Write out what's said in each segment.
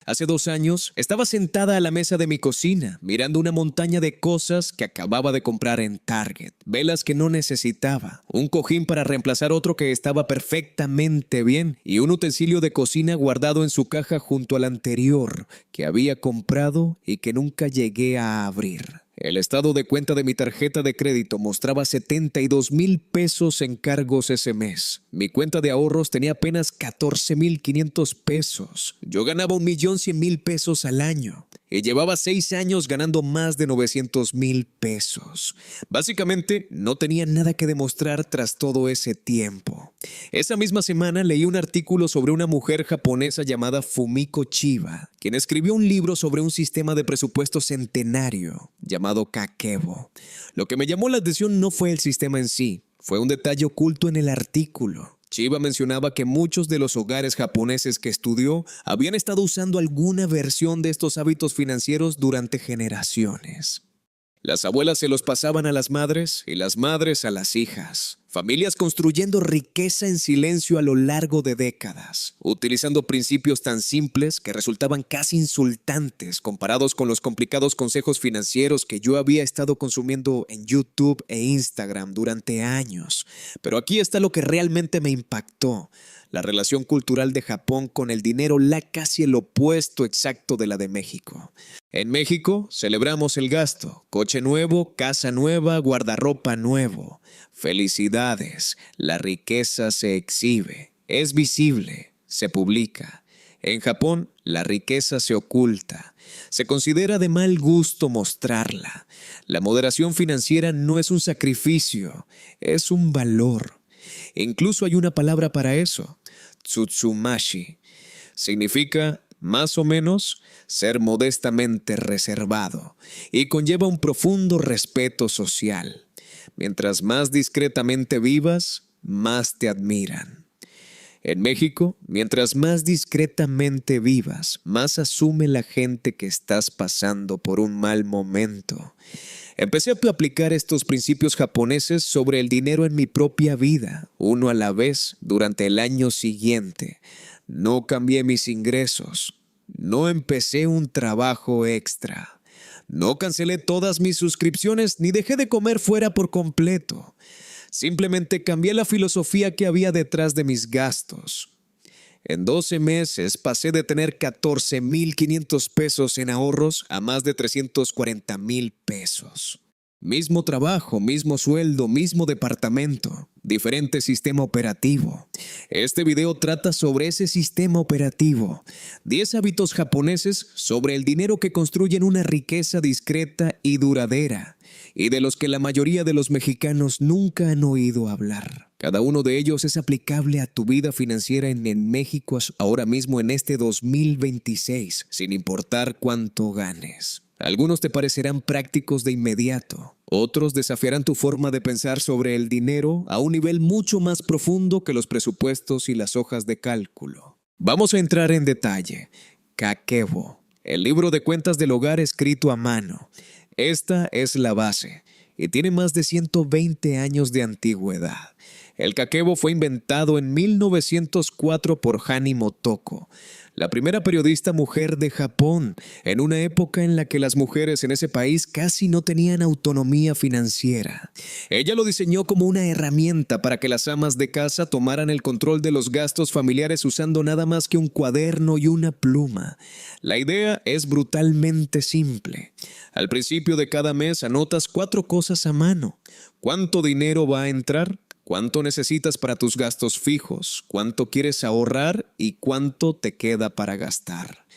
Hace 2 años, estaba sentada a la mesa de mi cocina, mirando una montaña de cosas que acababa de comprar en Target. Velas que no necesitaba, un cojín para reemplazar otro que estaba perfectamente bien y un utensilio de cocina guardado en su caja junto al anterior que había comprado y que nunca llegué a abrir. El estado de cuenta de mi tarjeta de crédito mostraba 72,000 pesos en cargos ese mes. Mi cuenta de ahorros tenía apenas 14,500 pesos. Yo ganaba 1,100,000 pesos al año y llevaba 6 años ganando más de 900,000 pesos. Básicamente, no tenía nada que demostrar tras todo ese tiempo. Esa misma semana leí un artículo sobre una mujer japonesa llamada Fumiko Chiba, quien escribió un libro sobre un sistema de presupuesto centenario llamado Kakebo. Lo que me llamó la atención no fue el sistema en sí, fue un detalle oculto en el artículo. Chiba mencionaba que muchos de los hogares japoneses que estudió habían estado usando alguna versión de estos hábitos financieros durante generaciones. Las abuelas se los pasaban a las madres y las madres a las hijas. Familias construyendo riqueza en silencio a lo largo de décadas, utilizando principios tan simples que resultaban casi insultantes comparados con los complicados consejos financieros que yo había estado consumiendo en YouTube e Instagram durante años. Pero aquí está lo que realmente me impactó. La relación cultural de Japón con el dinero, casi el opuesto exacto de la de México. En México celebramos el gasto, coche nuevo, casa nueva, guardarropa nuevo. Felicidades, la riqueza se exhibe, es visible, se publica. En Japón, la riqueza se oculta. Se considera de mal gusto mostrarla. La moderación financiera no es un sacrificio, es un valor. Incluso hay una palabra para eso, tsutsumashi. Significa, más o menos, ser modestamente reservado y conlleva un profundo respeto social. Mientras más discretamente vivas, más te admiran. En México, mientras más discretamente vivas, más asume la gente que estás pasando por un mal momento. Empecé a aplicar estos principios japoneses sobre el dinero en mi propia vida, uno a la vez, durante el año siguiente. No cambié mis ingresos. No empecé un trabajo extra. No cancelé todas mis suscripciones ni dejé de comer fuera por completo. Simplemente cambié la filosofía que había detrás de mis gastos. En 12 meses pasé de tener 14,500 pesos en ahorros a más de 340,000 pesos. Mismo trabajo, mismo sueldo, mismo departamento, diferente sistema operativo. Este video trata sobre ese sistema operativo. 10 hábitos japoneses sobre el dinero que construyen una riqueza discreta y duradera, y de los que la mayoría de los mexicanos nunca han oído hablar. Cada uno de ellos es aplicable a tu vida financiera en México ahora mismo en este 2026, sin importar cuánto ganes. Algunos te parecerán prácticos de inmediato, otros desafiarán tu forma de pensar sobre el dinero a un nivel mucho más profundo que los presupuestos y las hojas de cálculo. Vamos a entrar en detalle. Kakebo, el libro de cuentas del hogar escrito a mano. Esta es la base y tiene más de 120 años de antigüedad. El Kakebo fue inventado en 1904 por Hani Motoko, la primera periodista mujer de Japón, en una época en la que las mujeres en ese país casi no tenían autonomía financiera. Ella lo diseñó como una herramienta para que las amas de casa tomaran el control de los gastos familiares usando nada más que un cuaderno y una pluma. La idea es brutalmente simple. Al principio de cada mes anotas 4 cosas a mano. ¿Cuánto dinero va a entrar? ¿Cuánto necesitas para tus gastos fijos? ¿Cuánto quieres ahorrar? ¿Y cuánto te queda para gastar?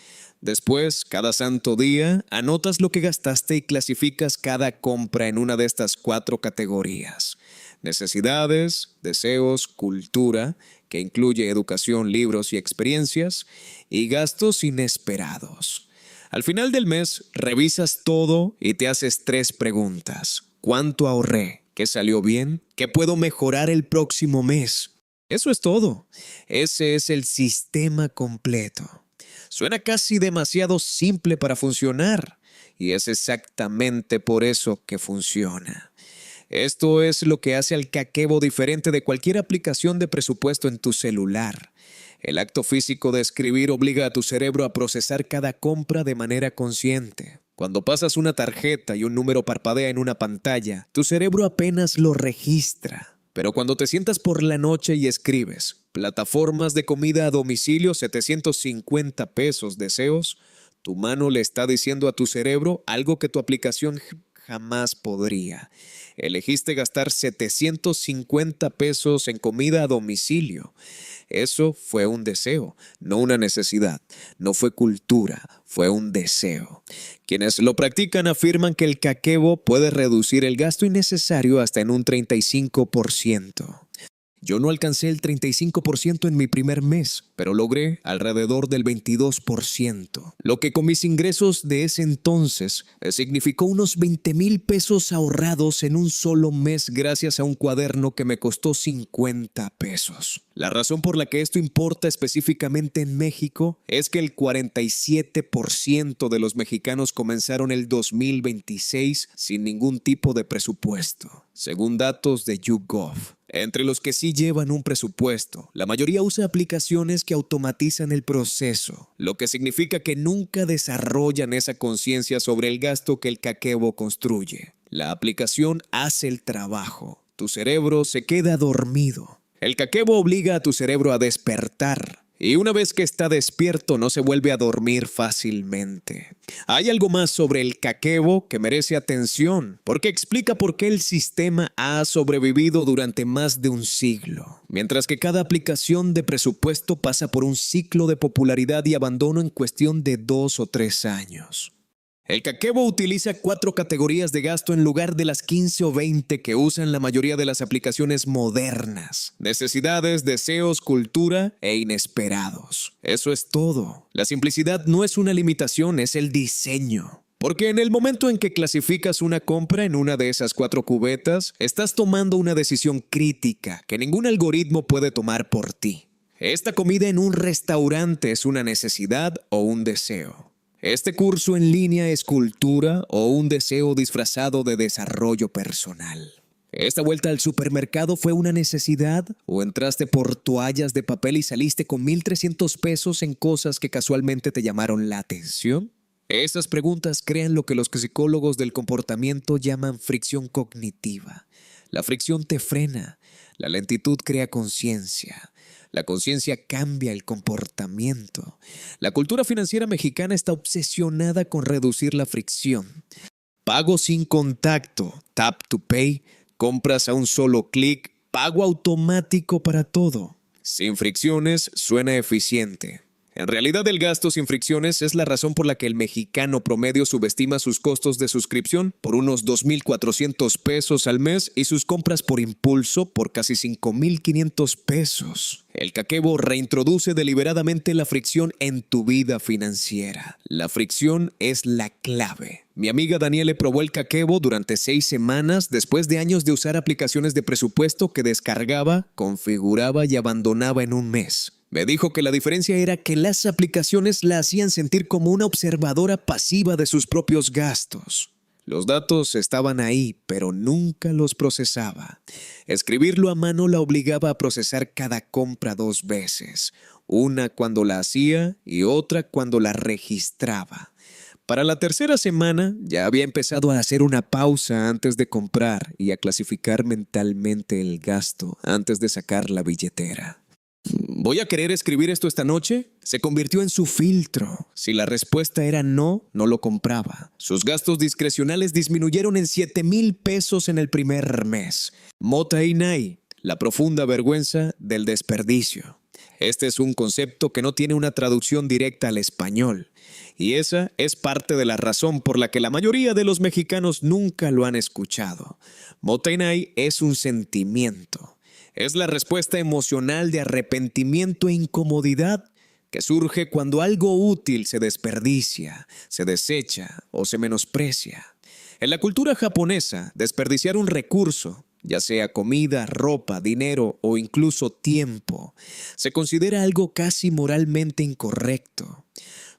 Después, cada santo día, anotas lo que gastaste y clasificas cada compra en una de estas 4 categorías. Necesidades, deseos, cultura, que incluye educación, libros y experiencias, y gastos inesperados. Al final del mes, revisas todo y te haces 3 preguntas. ¿Cuánto ahorré? ¿Qué salió bien? ¿Qué puedo mejorar el próximo mes? Eso es todo. Ese es el sistema completo. Suena casi demasiado simple para funcionar, y es exactamente por eso que funciona. Esto es lo que hace al Kakebo diferente de cualquier aplicación de presupuesto en tu celular. El acto físico de escribir obliga a tu cerebro a procesar cada compra de manera consciente. Cuando pasas una tarjeta y un número parpadea en una pantalla, tu cerebro apenas lo registra. Pero cuando te sientas por la noche y escribes, plataformas de comida a domicilio, 750 pesos deseos, tu mano le está diciendo a tu cerebro algo que tu aplicación jamás podría. Elegiste gastar 750 pesos en comida a domicilio. Eso fue un deseo, no una necesidad. No fue cultura, fue un deseo. Quienes lo practican afirman que el kakebo puede reducir el gasto innecesario hasta en un 35%. Yo no alcancé el 35% en mi primer mes, pero logré alrededor del 22%, lo que con mis ingresos de ese entonces significó unos 20,000 pesos ahorrados en un solo mes gracias a un cuaderno que me costó 50 pesos. La razón por la que esto importa específicamente en México es que el 47% de los mexicanos comenzaron el 2026 sin ningún tipo de presupuesto, según datos de YouGov. Entre los que sí llevan un presupuesto, la mayoría usa aplicaciones que automatizan el proceso, lo que significa que nunca desarrollan esa conciencia sobre el gasto que el kakebo construye. La aplicación hace el trabajo. Tu cerebro se queda dormido. El kakebo obliga a tu cerebro a despertar. Y una vez que está despierto no se vuelve a dormir fácilmente. Hay algo más sobre el kakebo que merece atención, porque explica por qué el sistema ha sobrevivido durante más de un siglo, mientras que cada aplicación de presupuesto pasa por un ciclo de popularidad y abandono en cuestión de 2 o 3 años. El kakebo utiliza 4 categorías de gasto en lugar de las 15 o 20 que usan la mayoría de las aplicaciones modernas: necesidades, deseos, cultura e inesperados. Eso es todo. La simplicidad no es una limitación, es el diseño. Porque en el momento en que clasificas una compra en una de esas 4 cubetas, estás tomando una decisión crítica que ningún algoritmo puede tomar por ti. ¿Esta comida en un restaurante es una necesidad o un deseo? ¿Este curso en línea es cultura o un deseo disfrazado de desarrollo personal? ¿Esta vuelta al supermercado fue una necesidad o entraste por toallas de papel y saliste con 1,300 pesos en cosas que casualmente te llamaron la atención? Estas preguntas crean lo que los psicólogos del comportamiento llaman fricción cognitiva. La fricción te frena, la lentitud crea conciencia. La conciencia cambia el comportamiento. La cultura financiera mexicana está obsesionada con reducir la fricción. Pago sin contacto, tap to pay, compras a un solo clic, pago automático para todo. Sin fricciones suena eficiente. En realidad, el gasto sin fricciones es la razón por la que el mexicano promedio subestima sus costos de suscripción por unos 2,400 pesos al mes y sus compras por impulso por casi 5,500 pesos. El kakebo reintroduce deliberadamente la fricción en tu vida financiera. La fricción es la clave. Mi amiga Daniele probó el kakebo durante 6 semanas después de años de usar aplicaciones de presupuesto que descargaba, configuraba y abandonaba en un mes. Me dijo que la diferencia era que las aplicaciones la hacían sentir como una observadora pasiva de sus propios gastos. Los datos estaban ahí, pero nunca los procesaba. Escribirlo a mano la obligaba a procesar cada compra 2 veces, una cuando la hacía y otra cuando la registraba. Para la tercera semana ya había empezado a hacer una pausa antes de comprar y a clasificar mentalmente el gasto antes de sacar la billetera. ¿Voy a querer escribir esto esta noche? Se convirtió en su filtro. Si la respuesta era no, no lo compraba. Sus gastos discrecionales disminuyeron en 7,000 pesos en el primer mes. Mota Inai, la profunda vergüenza del desperdicio. Este es un concepto que no tiene una traducción directa al español. Y esa es parte de la razón por la que la mayoría de los mexicanos nunca lo han escuchado. Mota Inai es un sentimiento. Es la respuesta emocional de arrepentimiento e incomodidad que surge cuando algo útil se desperdicia, se desecha o se menosprecia. En la cultura japonesa, desperdiciar un recurso, ya sea comida, ropa, dinero o incluso tiempo, se considera algo casi moralmente incorrecto.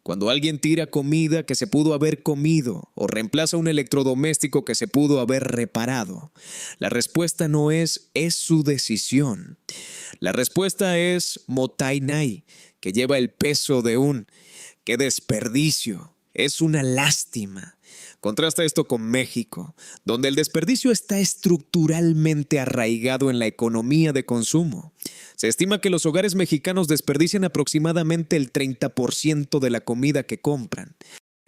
Cuando alguien tira comida que se pudo haber comido o reemplaza un electrodoméstico que se pudo haber reparado, la respuesta no es su decisión. La respuesta es motainai, que lleva el peso de un ¡qué desperdicio! Es una lástima. Contrasta esto con México, donde el desperdicio está estructuralmente arraigado en la economía de consumo. Se estima que los hogares mexicanos desperdician aproximadamente el 30% de la comida que compran.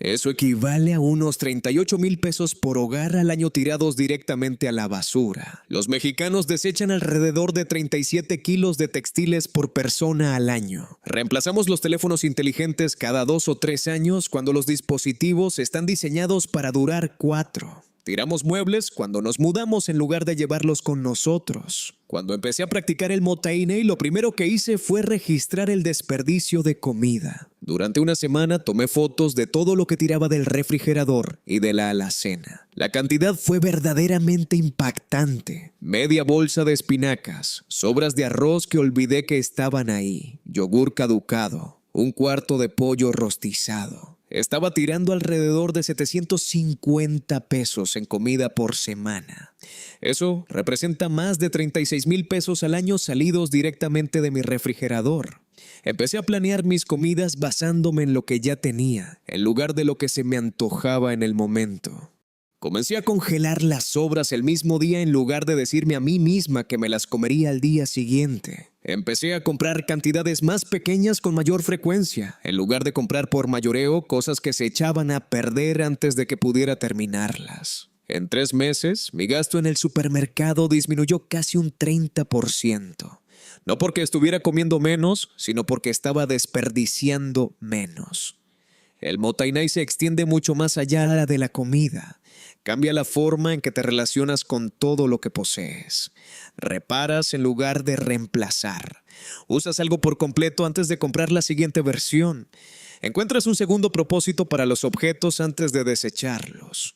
Eso equivale a unos 38,000 pesos por hogar al año tirados directamente a la basura. Los mexicanos desechan alrededor de 37 kilos de textiles por persona al año. Reemplazamos los teléfonos inteligentes cada 2 o 3 años cuando los dispositivos están diseñados para durar 4. Tiramos muebles cuando nos mudamos en lugar de llevarlos con nosotros. Cuando empecé a practicar el motainai, lo primero que hice fue registrar el desperdicio de comida. Durante una semana tomé fotos de todo lo que tiraba del refrigerador y de la alacena. La cantidad fue verdaderamente impactante. Media bolsa de espinacas, sobras de arroz que olvidé que estaban ahí, yogur caducado, un cuarto de pollo rostizado. Estaba tirando alrededor de 750 pesos en comida por semana. Eso representa más de 36,000 pesos al año salidos directamente de mi refrigerador. Empecé a planear mis comidas basándome en lo que ya tenía, en lugar de lo que se me antojaba en el momento. Comencé a congelar las sobras el mismo día en lugar de decirme a mí misma que me las comería al día siguiente. Empecé a comprar cantidades más pequeñas con mayor frecuencia, en lugar de comprar por mayoreo cosas que se echaban a perder antes de que pudiera terminarlas. En 3 meses, mi gasto en el supermercado disminuyó casi un 30%. No porque estuviera comiendo menos, sino porque estaba desperdiciando menos. El motainai se extiende mucho más allá de la comida. Cambia la forma en que te relacionas con todo lo que posees. Reparas en lugar de reemplazar. Usas algo por completo antes de comprar la siguiente versión. Encuentras un segundo propósito para los objetos antes de desecharlos.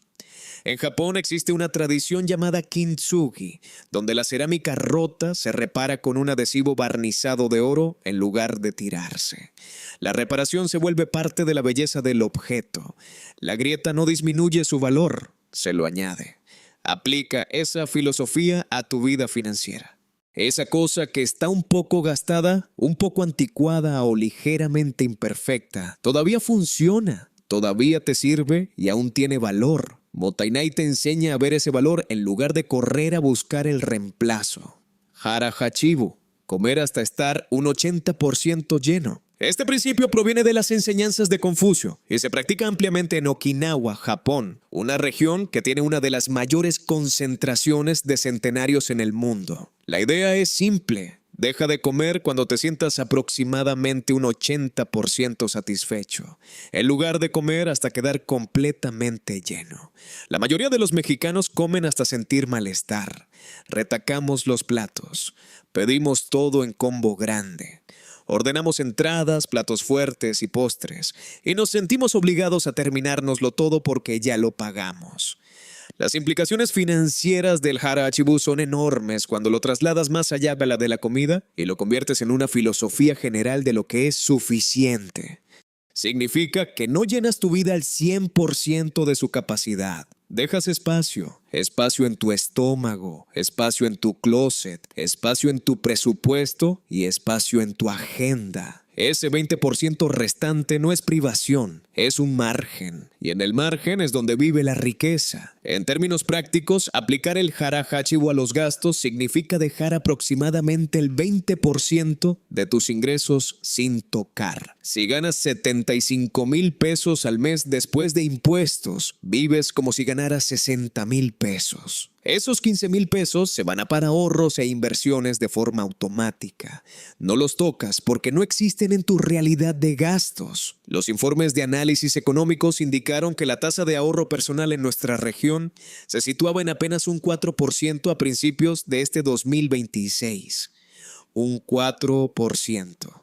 En Japón existe una tradición llamada kintsugi, donde la cerámica rota se repara con un adhesivo barnizado de oro en lugar de tirarse. La reparación se vuelve parte de la belleza del objeto. La grieta no disminuye su valor, se lo añade. Aplica esa filosofía a tu vida financiera. Esa cosa que está un poco gastada, un poco anticuada o ligeramente imperfecta, todavía funciona, todavía te sirve y aún tiene valor. Motainai te enseña a ver ese valor en lugar de correr a buscar el reemplazo. Hara Hachibu, comer hasta estar un 80% lleno. Este principio proviene de las enseñanzas de Confucio y se practica ampliamente en Okinawa, Japón, una región que tiene una de las mayores concentraciones de centenarios en el mundo. La idea es simple. Deja de comer cuando te sientas aproximadamente un 80% satisfecho, en lugar de comer hasta quedar completamente lleno. La mayoría de los mexicanos comen hasta sentir malestar. Retacamos los platos. Pedimos todo en combo grande. Ordenamos entradas, platos fuertes y postres, y nos sentimos obligados a terminárnoslo todo porque ya lo pagamos. Las implicaciones financieras del Hara Hachibu son enormes cuando lo trasladas más allá de la comida y lo conviertes en una filosofía general de lo que es suficiente. Significa que no llenas tu vida al 100% de su capacidad. Dejas espacio en tu estómago, espacio en tu closet, espacio en tu presupuesto y espacio en tu agenda. Ese 20% restante no es privación, es un margen. Y en el margen es donde vive la riqueza. En términos prácticos, aplicar el Hara Hachibu a los gastos significa dejar aproximadamente el 20% de tus ingresos sin tocar. Si ganas 75,000 pesos al mes después de impuestos, vives como si ganaras 60,000 pesos. Esos 15,000 pesos se van a para ahorros e inversiones de forma automática. No los tocas porque no existen en tu realidad de gastos. Los informes de análisis económicos indicaron que la tasa de ahorro personal en nuestra región se situaba en apenas un 4% a principios de este 2026. Un 4%.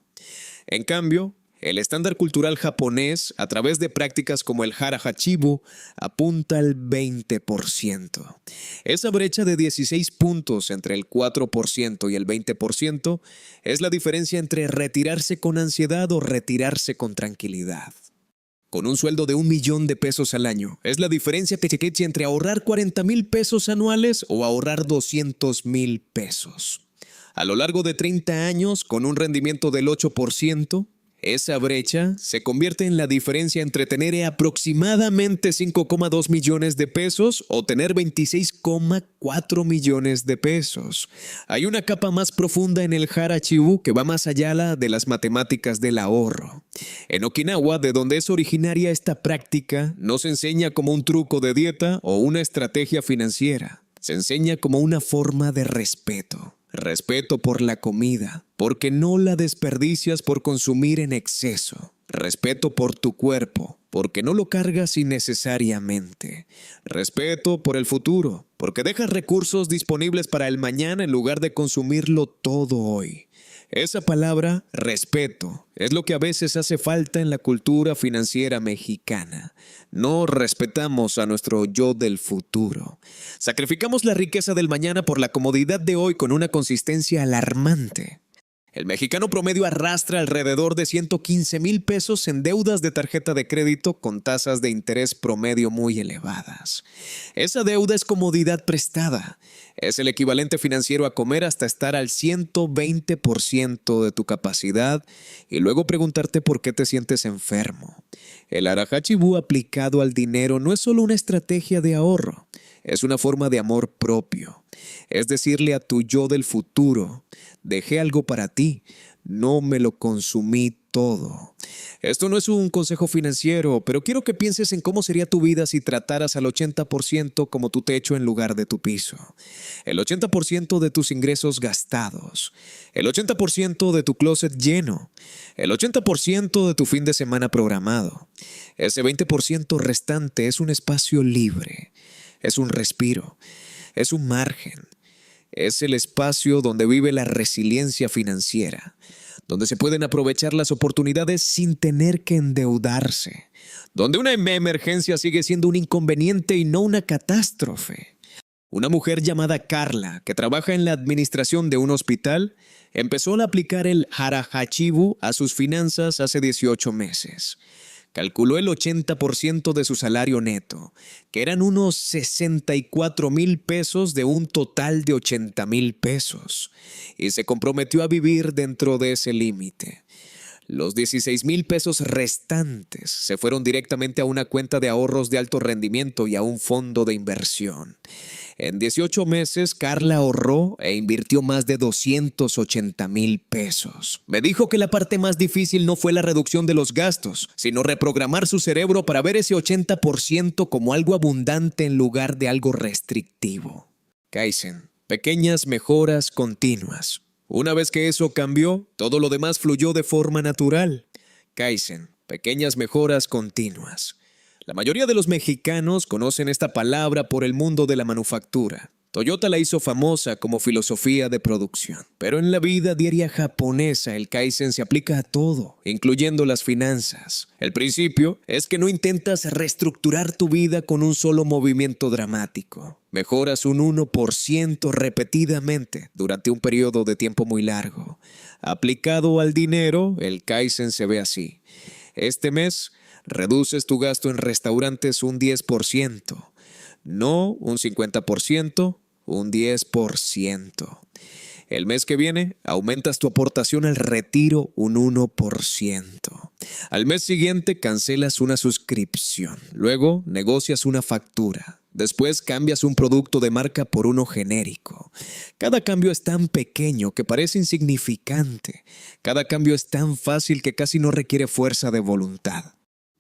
En cambio, el estándar cultural japonés, a través de prácticas como el Hara Hachibu, apunta al 20%. Esa brecha de 16 puntos entre el 4% y el 20% es la diferencia entre retirarse con ansiedad o retirarse con tranquilidad. con un sueldo de 1,000,000 de pesos al año. Es la diferencia que existe entre ahorrar 40,000 pesos anuales o ahorrar 200,000 pesos. A lo largo de 30 años, con un rendimiento del 8%, esa brecha se convierte en la diferencia entre tener aproximadamente 5,2 millones de pesos o tener 26,4 millones de pesos. Hay una capa más profunda en el Hara Chibu que va más allá de las matemáticas del ahorro. En Okinawa, de donde es originaria esta práctica, no se enseña como un truco de dieta o una estrategia financiera. Se enseña como una forma de respeto. Respeto por la comida, porque no la desperdicias por consumir en exceso. Respeto por tu cuerpo, porque no lo cargas innecesariamente. Respeto por el futuro, porque dejas recursos disponibles para el mañana en lugar de consumirlo todo hoy. Esa palabra, respeto, es lo que a veces hace falta en la cultura financiera mexicana. No respetamos a nuestro yo del futuro. Sacrificamos la riqueza del mañana por la comodidad de hoy con una consistencia alarmante. El mexicano promedio arrastra alrededor de 115,000 pesos en deudas de tarjeta de crédito con tasas de interés promedio muy elevadas. Esa deuda es comodidad prestada. Es el equivalente financiero a comer hasta estar al 120% de tu capacidad y luego preguntarte por qué te sientes enfermo. El Arahachibu aplicado al dinero no es solo una estrategia de ahorro, es una forma de amor propio. Es decirle a tu yo del futuro, dejé algo para ti, no me lo consumí todo. Esto no es un consejo financiero, pero quiero que pienses en cómo sería tu vida si trataras al 80% como tu techo en lugar de tu piso. El 80% de tus ingresos gastados. El 80% de tu closet lleno. El 80% de tu fin de semana programado. Ese 20% restante es un espacio libre. Es un respiro. Es un margen. Es el espacio donde vive la resiliencia financiera, donde se pueden aprovechar las oportunidades sin tener que endeudarse, donde una emergencia sigue siendo un inconveniente y no una catástrofe. Una mujer llamada Carla, que trabaja en la administración de un hospital, empezó a aplicar el Hara-Hachibu a sus finanzas hace 18 meses. Calculó el 80% de su salario neto, que eran unos 64,000 pesos de un total de 80,000 pesos, y se comprometió a vivir dentro de ese límite. Los 16,000 pesos restantes se fueron directamente a una cuenta de ahorros de alto rendimiento y a un fondo de inversión. En 18 meses, Carla ahorró e invirtió más de 280,000 pesos. Me dijo que la parte más difícil no fue la reducción de los gastos, sino reprogramar su cerebro para ver ese 80% como algo abundante en lugar de algo restrictivo. Kaizen, pequeñas mejoras continuas. Una vez que eso cambió, todo lo demás fluyó de forma natural. Kaizen, pequeñas mejoras continuas. La mayoría de los mexicanos conocen esta palabra por el mundo de la manufactura. Toyota la hizo famosa como filosofía de producción. Pero en la vida diaria japonesa el Kaizen se aplica a todo, incluyendo las finanzas. El principio es que no intentas reestructurar tu vida con un solo movimiento dramático. Mejoras un 1% repetidamente durante un periodo de tiempo muy largo. Aplicado al dinero, el Kaizen se ve así. Este mes, reduces tu gasto en restaurantes un 10%. No un 50%, un 10%. El mes que viene, aumentas tu aportación al retiro un 1%. Al mes siguiente, cancelas una suscripción. Luego, negocias una factura. Después, cambias un producto de marca por uno genérico. Cada cambio es tan pequeño que parece insignificante. Cada cambio es tan fácil que casi no requiere fuerza de voluntad.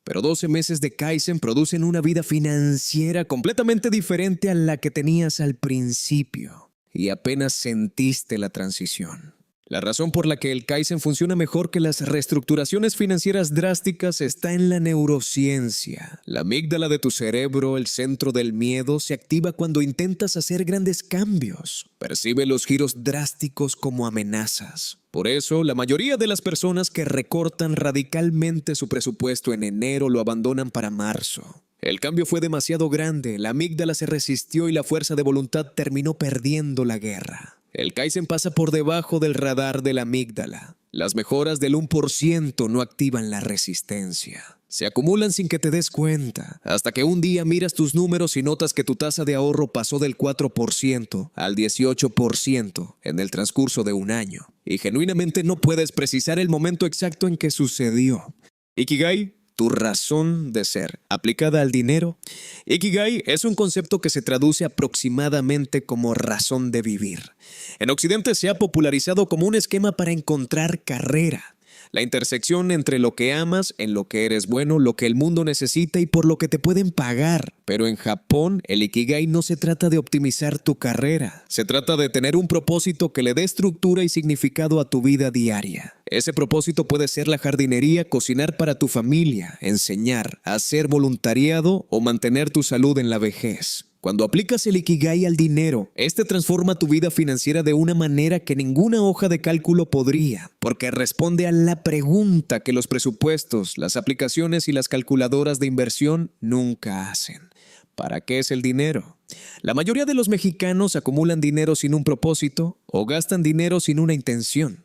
Pero 12 meses de Kaizen producen una vida financiera completamente diferente a la que tenías al principio y apenas sentiste la transición. La razón por la que el Kaizen funciona mejor que las reestructuraciones financieras drásticas está en la neurociencia. La amígdala de tu cerebro, el centro del miedo, se activa cuando intentas hacer grandes cambios. Percibe los giros drásticos como amenazas. Por eso, la mayoría de las personas que recortan radicalmente su presupuesto en enero lo abandonan para marzo. El cambio fue demasiado grande, la amígdala se resistió y la fuerza de voluntad terminó perdiendo la guerra. El Kaizen pasa por debajo del radar de la amígdala. Las mejoras del 1% no activan la resistencia. Se acumulan sin que te des cuenta, hasta que un día miras tus números y notas que tu tasa de ahorro pasó del 4% al 18% en el transcurso de un año, y genuinamente no puedes precisar el momento exacto en que sucedió. Ikigai, tu razón de ser, aplicada al dinero. Ikigai es un concepto que se traduce aproximadamente como razón de vivir. En Occidente se ha popularizado como un esquema para encontrar carrera. La intersección entre lo que amas, en lo que eres bueno, lo que el mundo necesita y por lo que te pueden pagar. Pero en Japón, el Ikigai no se trata de optimizar tu carrera. Se trata de tener un propósito que le dé estructura y significado a tu vida diaria. Ese propósito puede ser la jardinería, cocinar para tu familia, enseñar, hacer voluntariado o mantener tu salud en la vejez. Cuando aplicas el Ikigai al dinero, este transforma tu vida financiera de una manera que ninguna hoja de cálculo podría, porque responde a la pregunta que los presupuestos, las aplicaciones y las calculadoras de inversión nunca hacen. ¿Para qué es el dinero? La mayoría de los mexicanos acumulan dinero sin un propósito o gastan dinero sin una intención.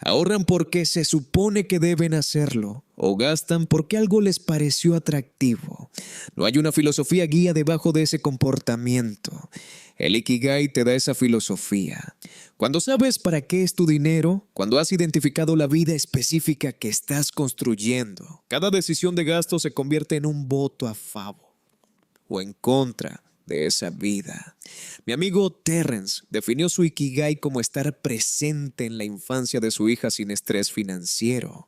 Ahorran porque se supone que deben hacerlo o gastan porque algo les pareció atractivo. No hay una filosofía guía debajo de ese comportamiento. El Ikigai te da esa filosofía. Cuando sabes para qué es tu dinero, cuando has identificado la vida específica que estás construyendo, cada decisión de gasto se convierte en un voto a favor o en contra de esa vida. Mi amigo Terrence definió su Ikigai como estar presente en la infancia de su hija sin estrés financiero.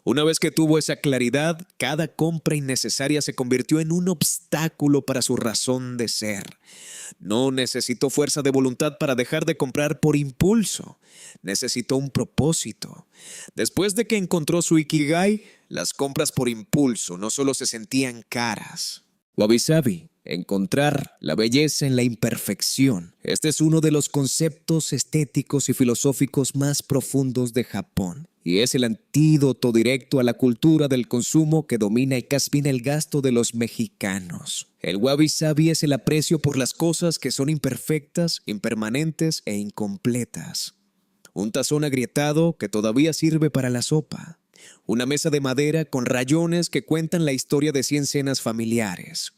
Una vez que tuvo esa claridad, cada compra innecesaria se convirtió en un obstáculo para su razón de ser. No necesitó fuerza de voluntad para dejar de comprar por impulso. Necesitó un propósito. Después de que encontró su Ikigai, las compras por impulso no solo se sentían caras. Wabi Sabi. Encontrar la belleza en la imperfección. Este es uno de los conceptos estéticos y filosóficos más profundos de Japón, y es el antídoto directo a la cultura del consumo que domina y caspina el gasto de los mexicanos. El Wabi Sabi es el aprecio por las cosas que son imperfectas, impermanentes e incompletas. Un tazón agrietado que todavía sirve para la sopa. Una mesa de madera con rayones que cuentan la historia de 100 cenas familiares.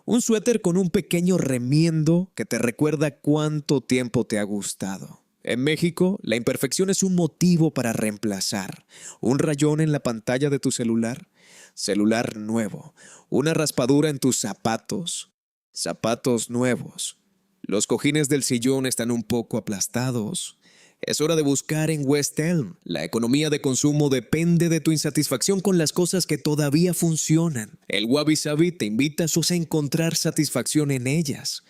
Un suéter con un pequeño remiendo que te recuerda cuánto tiempo te ha gustado. En México, la imperfección es un motivo para reemplazar. Un rayón en la pantalla de tu celular, celular nuevo. Una raspadura en tus zapatos, zapatos nuevos. Los cojines del sillón están un poco aplastados. Es hora de buscar en West Elm. La economía de consumo depende de tu insatisfacción con las cosas que todavía funcionan. El Wabi Sabi te invita a encontrar satisfacción en ellas.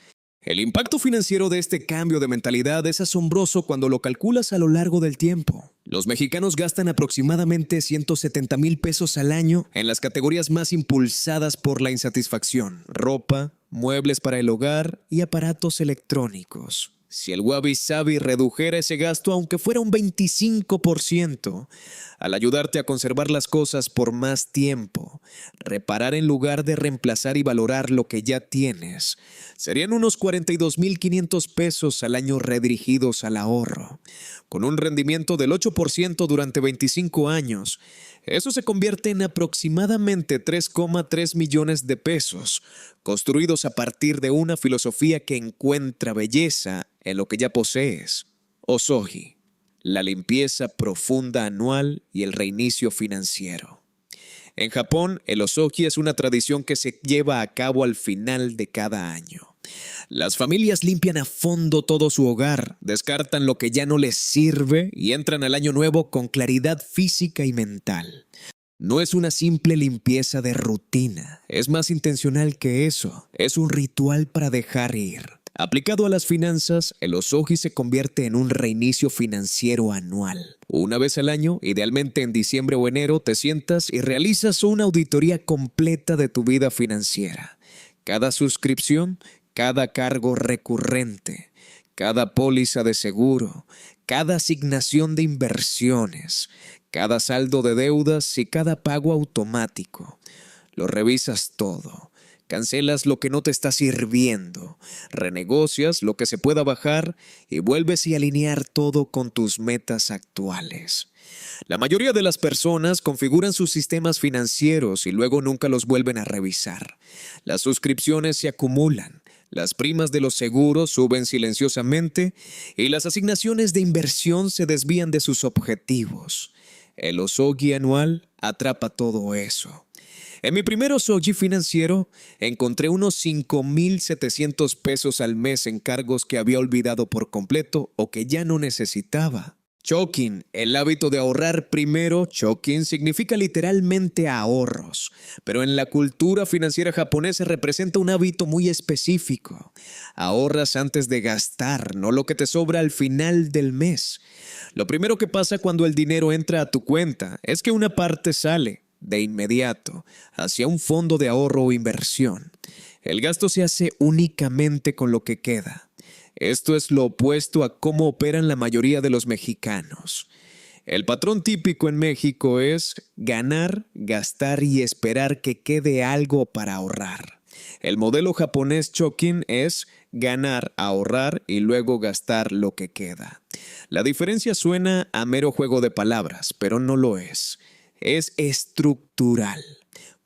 El impacto financiero de este cambio de mentalidad es asombroso cuando lo calculas a lo largo del tiempo. Los mexicanos gastan aproximadamente 170,000 pesos al año en las categorías más impulsadas por la insatisfacción: ropa, muebles para el hogar y aparatos electrónicos. Si el Wabi Sabi redujera ese gasto aunque fuera un 25%, al ayudarte a conservar las cosas por más tiempo, reparar en lugar de reemplazar y valorar lo que ya tienes, serían unos 42,500 pesos al año redirigidos al ahorro. Con un rendimiento del 8% durante 25 años, eso se convierte en aproximadamente 3,3 millones de pesos, construidos a partir de una filosofía que encuentra belleza en lo que ya posees. Osoji, la limpieza profunda anual y el reinicio financiero. En Japón, el Osoji es una tradición que se lleva a cabo al final de cada año. Las familias limpian a fondo todo su hogar, descartan lo que ya no les sirve y entran al año nuevo con claridad física y mental. No es una simple limpieza de rutina, es más intencional que eso, es un ritual para dejar ir. Aplicado a las finanzas, el Osoji se convierte en un reinicio financiero anual. Una vez al año, idealmente en diciembre o enero, te sientas y realizas una auditoría completa de tu vida financiera. Cada suscripción, cada cargo recurrente, cada póliza de seguro, cada asignación de inversiones, cada saldo de deudas y cada pago automático. Lo revisas todo. Cancelas lo que no te está sirviendo, renegocias lo que se pueda bajar y vuelves a alinear todo con tus metas actuales. La mayoría de las personas configuran sus sistemas financieros y luego nunca los vuelven a revisar. Las suscripciones se acumulan, las primas de los seguros suben silenciosamente y las asignaciones de inversión se desvían de sus objetivos. El Osogi anual atrapa todo eso. En mi primer Osogi financiero encontré unos 5,700 pesos al mes en cargos que había olvidado por completo o que ya no necesitaba. Chokin, el hábito de ahorrar primero. Chokin significa literalmente ahorros, pero en la cultura financiera japonesa representa un hábito muy específico. Ahorras antes de gastar, no lo que te sobra al final del mes. Lo primero que pasa cuando el dinero entra a tu cuenta es que una parte sale de inmediato hacia un fondo de ahorro o inversión. El gasto se hace únicamente con lo que queda. Esto es lo opuesto a cómo operan la mayoría de los mexicanos. El patrón típico en México es ganar, gastar y esperar que quede algo para ahorrar. El modelo japonés Chokin es ganar, ahorrar y luego gastar lo que queda. La diferencia suena a mero juego de palabras, pero no lo es. Es estructural.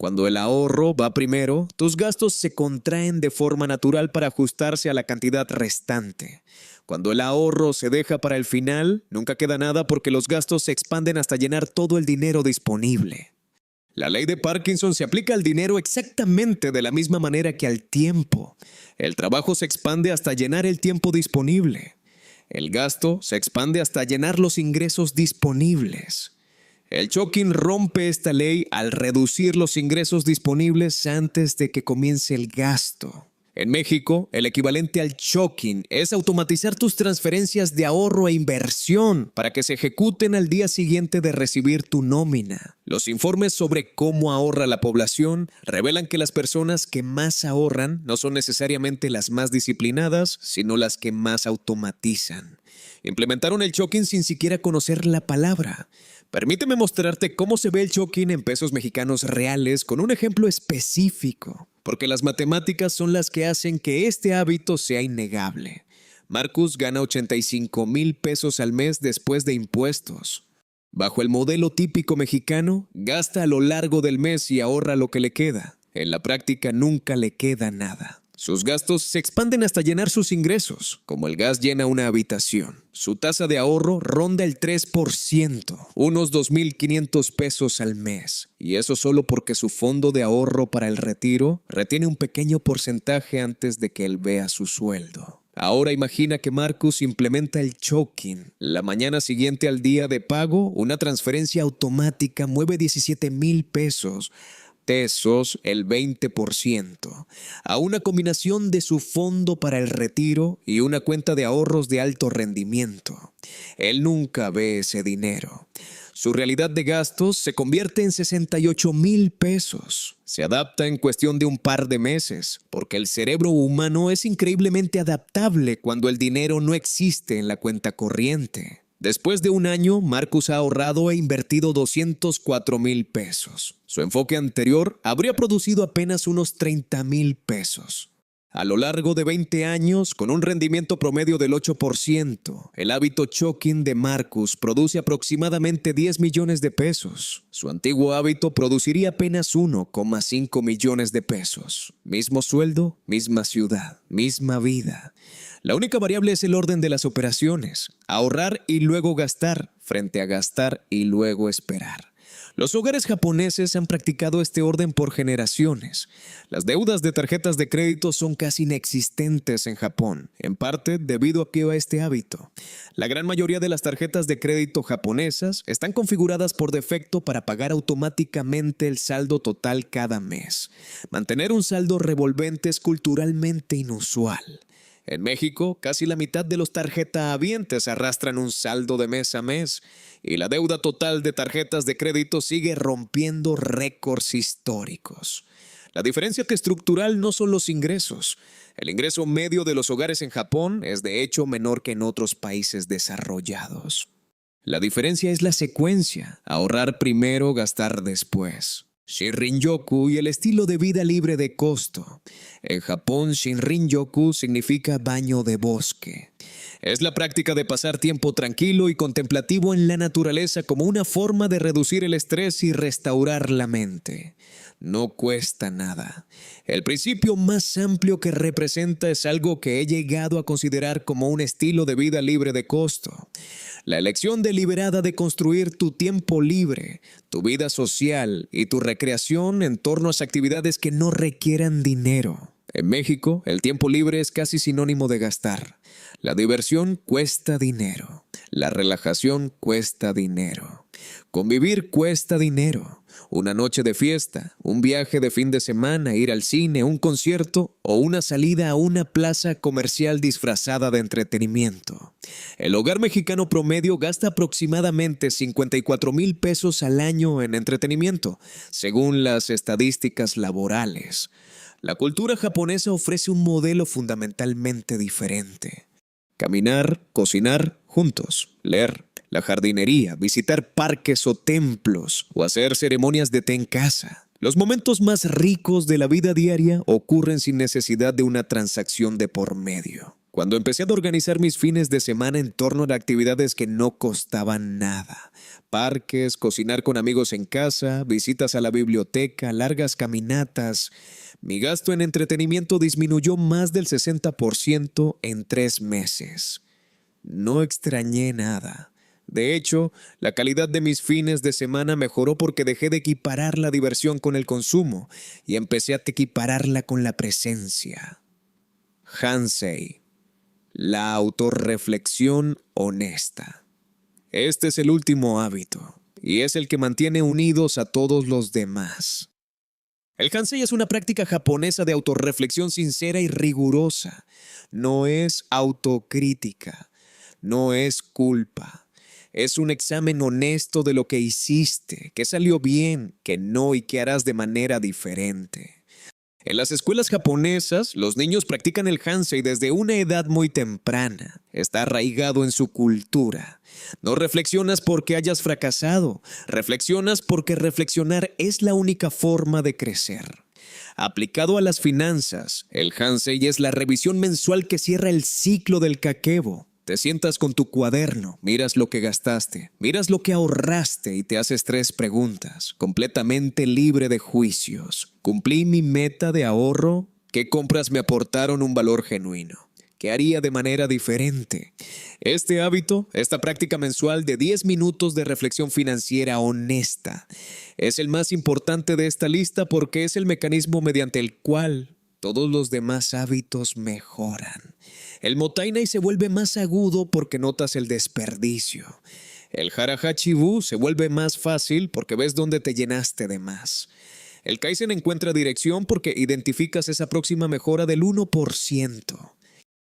Cuando el ahorro va primero, tus gastos se contraen de forma natural para ajustarse a la cantidad restante. Cuando el ahorro se deja para el final, nunca queda nada porque los gastos se expanden hasta llenar todo el dinero disponible. La ley de Parkinson se aplica al dinero exactamente de la misma manera que al tiempo. El trabajo se expande hasta llenar el tiempo disponible. El gasto se expande hasta llenar los ingresos disponibles. El Chokin rompe esta ley al reducir los ingresos disponibles antes de que comience el gasto. En México, el equivalente al Chokin es automatizar tus transferencias de ahorro e inversión para que se ejecuten al día siguiente de recibir tu nómina. Los informes sobre cómo ahorra la población revelan que las personas que más ahorran no son necesariamente las más disciplinadas, sino las que más automatizan. Implementaron el Chokin sin siquiera conocer la palabra. Permíteme mostrarte cómo se ve el Chokin en pesos mexicanos reales con un ejemplo específico, porque las matemáticas son las que hacen que este hábito sea innegable. Marcus gana 85,000 pesos al mes después de impuestos. Bajo el modelo típico mexicano, gasta a lo largo del mes y ahorra lo que le queda. En la práctica nunca le queda nada. Sus gastos se expanden hasta llenar sus ingresos, como el gas llena una habitación. Su tasa de ahorro ronda el 3%, unos 2,500 pesos al mes. Y eso solo porque su fondo de ahorro para el retiro retiene un pequeño porcentaje antes de que él vea su sueldo. Ahora imagina que Marcus implementa el Chokin. La mañana siguiente al día de pago, una transferencia automática mueve 17,000 pesos. El 20%, a una combinación de su fondo para el retiro y una cuenta de ahorros de alto rendimiento. Él nunca ve ese dinero. Su realidad de gastos se convierte en 68,000 pesos. Se adapta en cuestión de un par de meses, porque el cerebro humano es increíblemente adaptable cuando el dinero no existe en la cuenta corriente. Después de un año, Marcus ha ahorrado e invertido 204,000 pesos. Su enfoque anterior habría producido apenas unos 30,000 pesos. A lo largo de 20 años, con un rendimiento promedio del 8%, el hábito Chokin de Marcus produce aproximadamente 10 millones de pesos. Su antiguo hábito produciría apenas 1,5 millones de pesos. Mismo sueldo, misma ciudad, misma vida. La única variable es el orden de las operaciones, ahorrar y luego gastar, frente a gastar y luego esperar. Los hogares japoneses han practicado este orden por generaciones. Las deudas de tarjetas de crédito son casi inexistentes en Japón, en parte debido a este hábito. La gran mayoría de las tarjetas de crédito japonesas están configuradas por defecto para pagar automáticamente el saldo total cada mes. Mantener un saldo revolvente es culturalmente inusual. En México, casi la mitad de los tarjetahabientes arrastran un saldo de mes a mes y la deuda total de tarjetas de crédito sigue rompiendo récords históricos. La diferencia estructural no son los ingresos. El ingreso medio de los hogares en Japón es de hecho menor que en otros países desarrollados. La diferencia es la secuencia, ahorrar primero, gastar después. Shinrin-yoku y el estilo de vida libre de costo. En Japón, Shinrin-yoku significa baño de bosque. Es la práctica de pasar tiempo tranquilo y contemplativo en la naturaleza como una forma de reducir el estrés y restaurar la mente. No cuesta nada. El principio más amplio que representa es algo que he llegado a considerar como un estilo de vida libre de costo. La elección deliberada de construir tu tiempo libre, tu vida social y tu recreación en torno a actividades que no requieran dinero. En México, el tiempo libre es casi sinónimo de gastar. La diversión cuesta dinero. La relajación cuesta dinero. Convivir cuesta dinero. Una noche de fiesta, un viaje de fin de semana, ir al cine, un concierto o una salida a una plaza comercial disfrazada de entretenimiento. El hogar mexicano promedio gasta aproximadamente 54,000 pesos al año en entretenimiento, según las estadísticas laborales. La cultura japonesa ofrece un modelo fundamentalmente diferente. Caminar, cocinar juntos, leer, la jardinería, visitar parques o templos o hacer ceremonias de té en casa. Los momentos más ricos de la vida diaria ocurren sin necesidad de una transacción de por medio. Cuando empecé a organizar mis fines de semana en torno a actividades que no costaban nada, parques, cocinar con amigos en casa, visitas a la biblioteca, largas caminatas, mi gasto en entretenimiento disminuyó más del 60% en 3 meses. No extrañé nada. De hecho, la calidad de mis fines de semana mejoró porque dejé de equiparar la diversión con el consumo y empecé a equipararla con la presencia. Hansei, la autorreflexión honesta. Este es el último hábito y es el que mantiene unidos a todos los demás. El Hansei es una práctica japonesa de autorreflexión sincera y rigurosa. No es autocrítica, no es culpa. Es un examen honesto de lo que hiciste, que salió bien, que no y que harás de manera diferente. En las escuelas japonesas, los niños practican el Hansei desde una edad muy temprana. Está arraigado en su cultura. No reflexionas porque hayas fracasado. Reflexionas porque reflexionar es la única forma de crecer. Aplicado a las finanzas, el Hansei es la revisión mensual que cierra el ciclo del kakebo. Te sientas con tu cuaderno, miras lo que gastaste, miras lo que ahorraste y te haces 3 preguntas, completamente libre de juicios. ¿Cumplí mi meta de ahorro? ¿Qué compras me aportaron un valor genuino? ¿Qué haría de manera diferente? Este hábito, esta práctica mensual de 10 minutos de reflexión financiera honesta, es el más importante de esta lista porque es el mecanismo mediante el cual todos los demás hábitos mejoran. El Motainai se vuelve más agudo porque notas el desperdicio. El Hara-Hachi-Bu se vuelve más fácil porque ves dónde te llenaste de más. El Kaizen encuentra dirección porque identificas esa próxima mejora del 1%.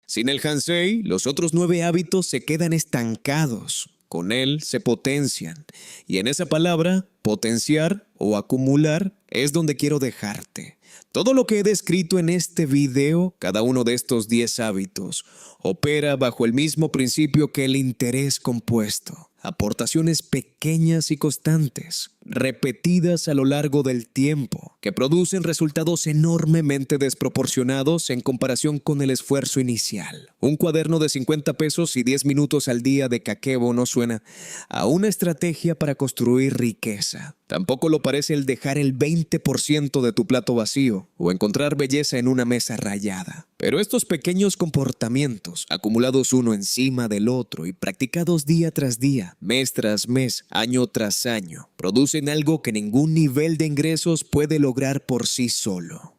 Sin el Hansei, los otros 9 hábitos se quedan estancados. Con él se potencian. Y en esa palabra, potenciar o acumular, es donde quiero dejarte. Todo lo que he descrito en este video, cada uno de estos 10 hábitos, opera bajo el mismo principio que el interés compuesto. Aportaciones pequeñas y constantes, repetidas a lo largo del tiempo, que producen resultados enormemente desproporcionados en comparación con el esfuerzo inicial. Un cuaderno de 50 pesos y 10 minutos al día de kakebo no suena a una estrategia para construir riqueza. Tampoco lo parece el dejar el 20% de tu plato vacío o encontrar belleza en una mesa rayada. Pero estos pequeños comportamientos, acumulados uno encima del otro y practicados día tras día, mes tras mes, año tras año, producen algo que ningún nivel de ingresos puede lograr por sí solo.